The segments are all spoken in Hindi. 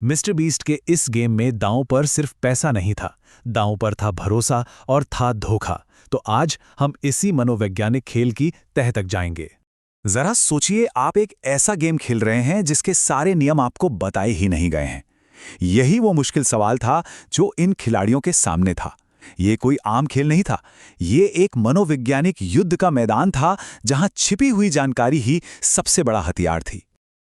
मिस्टर बीस्ट के इस गेम में दांव पर सिर्फ पैसा नहीं था, दांव पर था भरोसा और था धोखा। तो आज हम इसी मनोवैज्ञानिक खेल की तह तक जाएंगे। जरा सोचिए, आप एक ऐसा गेम खेल रहे हैं जिसके सारे नियम आपको बताए ही नहीं गए हैं। यही वो मुश्किल सवाल था जो इन खिलाड़ियों के सामने था। ये कोई आम खेल नहीं था, ये एक मनोवैज्ञानिक युद्ध का मैदान था जहां छिपी हुई जानकारी ही सबसे बड़ा हथियार थी।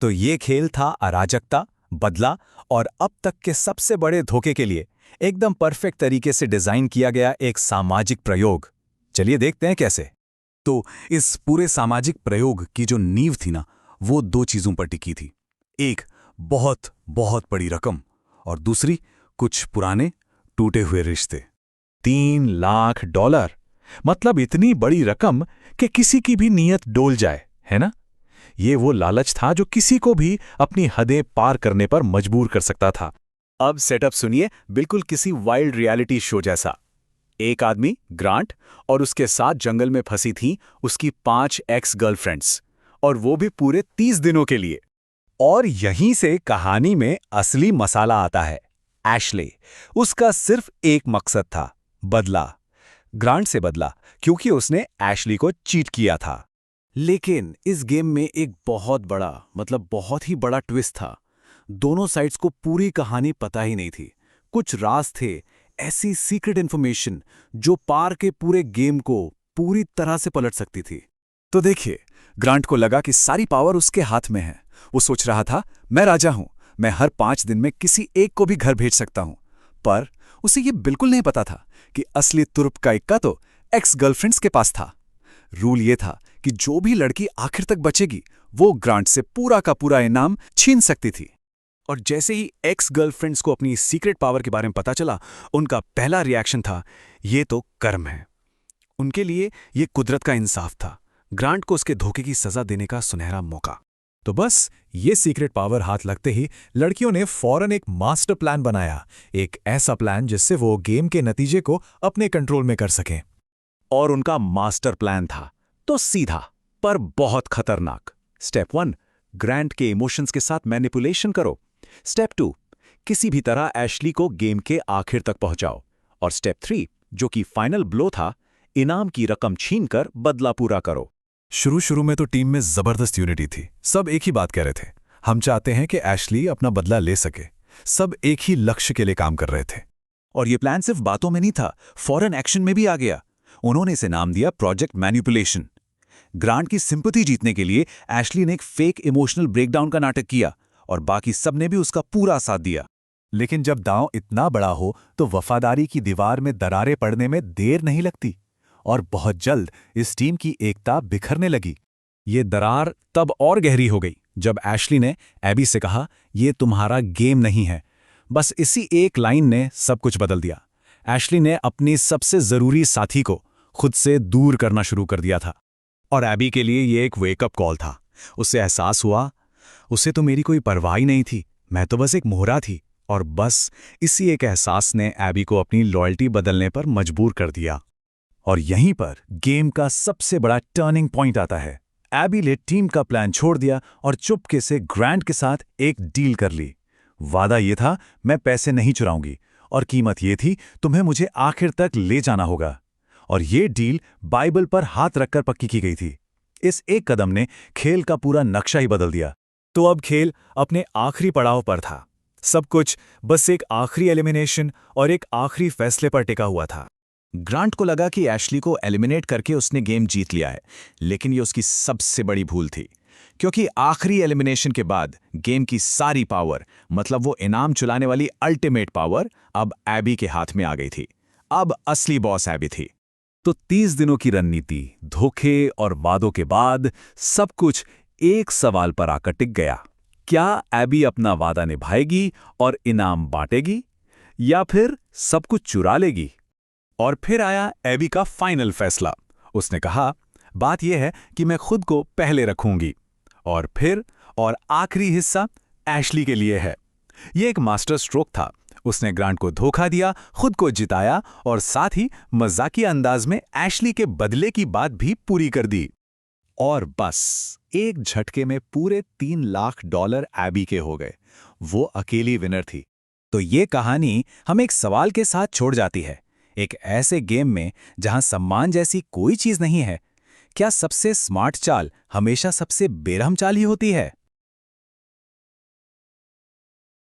तो ये खेल था अराजकता, बदला और अब तक के सबसे बड़े धोखे के लिए एकदम परफेक्ट तरीके से डिजाइन किया गया एक सामाजिक प्रयोग। चलिए देखते हैं कैसे। तो इस पूरे सामाजिक प्रयोग की जो नींव थी ना, वो दो चीजों पर टिकी थी। एक बहुत बहुत बड़ी रकम और दूसरी कुछ पुराने टूटे हुए रिश्ते। $3 लाख, मतलब इतनी बड़ी रकम कि किसी की भी नीयत डोल जाए, है ना। ये वो लालच था जो किसी को भी अपनी हदें पार करने पर मजबूर कर सकता था। अब सेटअप सुनिए, बिल्कुल किसी वाइल्ड रियलिटी शो जैसा। एक आदमी ग्रांट और उसके साथ जंगल में फंसी थीं उसकी 5 एक्स गर्लफ्रेंड्स, और वो भी पूरे 30 दिनों के लिए। और यहीं से कहानी में असली मसाला आता है। एशले, उसका सिर्फ एक मकसद था, बदला। ग्रांट से बदला क्योंकि उसने एशली को चीट किया था। लेकिन इस गेम में एक बहुत बड़ा, मतलब बहुत ही बड़ा ट्विस्ट था। दोनों साइड्स को पूरी कहानी पता ही नहीं थी। कुछ राज थे, ऐसी सीक्रेट इंफॉर्मेशन जो पार के पूरे गेम को पूरी तरह से पलट सकती थी। तो देखिए, ग्रांट को लगा कि सारी पावर उसके हाथ में है। वो सोच रहा था, मैं राजा हूं, मैं हर 5 दिन में किसी एक को भी घर भेज सकता हूं। पर उसे ये बिल्कुल नहीं पता था कि असली तुर्प का इक्का तो एक्स गर्लफ्रेंड्स के पास था। रूल ये था कि जो भी लड़की आखिर तक बचेगी वो ग्रांट से पूरा का पूरा इनाम छीन सकती थी। और जैसे ही एक्स गर्लफ्रेंड्स को अपनी सीक्रेट पावर के बारे में पता चला, उनका पहला रिएक्शन था, ये तो कर्म है। उनके लिए ये कुदरत का इंसाफ था, ग्रांट को उसके धोखे की सजा देने का सुनहरा मौका। तो बस ये सीक्रेट पावर हाथ लगते ही लड़कियों ने फौरन एक मास्टर प्लान बनाया, एक ऐसा प्लान जिससे वो गेम के नतीजे को अपने कंट्रोल में कर सकें। और उनका मास्टर प्लान था तो सीधा पर बहुत खतरनाक। स्टेप 1, ग्रांट के इमोशंस के साथ मैनिपुलेशन करो। स्टेप 2, किसी भी तरह एशली को गेम के आखिर तक पहुंचाओ। और स्टेप 3, जो कि फाइनल ब्लो था, इनाम की रकम छीनकर बदला पूरा करो। शुरू में तो टीम में जबरदस्त यूनिटी थी। सब एक ही बात कह रहे थे, हम चाहते हैं कि एशली अपना बदला ले सके। सब एक ही लक्ष्य के लिए काम कर रहे थे। और ये प्लान सिर्फ बातों में नहीं था, फौरन एक्शन में भी आ गया। उन्होंने इसे नाम दिया प्रोजेक्ट मैनिपुलेशन। ग्रांट की सिंपैथी जीतने के लिए एशली ने एक फेक इमोशनल ब्रेकडाउन का नाटक किया और बाकी सबने भी उसका पूरा साथ दिया। लेकिन जब दांव इतना बड़ा हो तो वफादारी की दीवार में दरारें पड़ने में देर नहीं लगती, और बहुत जल्द इस टीम की एकता बिखरने लगी। ये दरार तब और गहरी हो गई जब एशली ने एबी से कहा, ये तुम्हारा गेम नहीं है। बस इसी एक लाइन ने सब कुछ बदल दिया। एशली ने अपनी सबसे जरूरी साथी को खुद से दूर करना शुरू कर दिया था। और एबी के लिए ये एक वेकअप कॉल था। उसे एहसास हुआ, उसे तो मेरी कोई परवाह ही नहीं थी, मैं तो बस एक मोहरा थी। और बस इसी एक एहसास ने एबी को अपनी लॉयल्टी बदलने पर मजबूर कर दिया। और यहीं पर गेम का सबसे बड़ा टर्निंग पॉइंट आता है। एबी ने टीम का प्लान छोड़ दिया और चुपके से ग्रांट के साथ एक डील कर ली। वादा ये था, मैं पैसे नहीं चुराऊंगी, और कीमत ये थी, तुम्हें मुझे आखिर तक ले जाना होगा। और ये डील बाइबल पर हाथ रखकर पक्की की गई थी। इस एक कदम ने खेल का पूरा नक्शा ही बदल दिया। तो अब खेल अपने आखिरी पड़ाव पर था। सब कुछ बस एक आखिरी एलिमिनेशन और एक आखिरी फैसले पर टिका हुआ था। ग्रांट को लगा कि एशली को एलिमिनेट करके उसने गेम जीत लिया है, लेकिन ये उसकी सबसे बड़ी भूल थी। क्योंकि आखिरी एलिमिनेशन के बाद गेम की सारी पावर, मतलब वो इनाम चुलाने वाली अल्टीमेट पावर, अब एबी के हाथ में आ गई थी। अब असली बॉस एबी थी। तो 30 दिनों की रणनीति, धोखे और वादों के बाद सब कुछ एक सवाल पर आकर टिक गया। क्या एबी अपना वादा निभाएगी और इनाम बांटेगी, या फिर सब कुछ चुरा लेगी? और फिर आया एबी का फाइनल फैसला। उसने कहा, बात यह है कि मैं खुद को पहले रखूंगी। और फिर और आखिरी हिस्सा एशली के लिए है। यह एक मास्टर स्ट्रोक था। उसने ग्रांट को धोखा दिया, खुद को जिताया और साथ ही मजाकिया अंदाज में एशली के बदले की बात भी पूरी कर दी। और बस एक झटके में पूरे $3 लाख एबी के हो गए। वो अकेली विनर थी। तो ये कहानी हमें एक सवाल के साथ छोड़ जाती है। एक ऐसे गेम में जहां सम्मान जैसी कोई चीज नहीं है, क्या सबसे स्मार्ट चाल हमेशा सबसे बेरहम चाल ही होती है?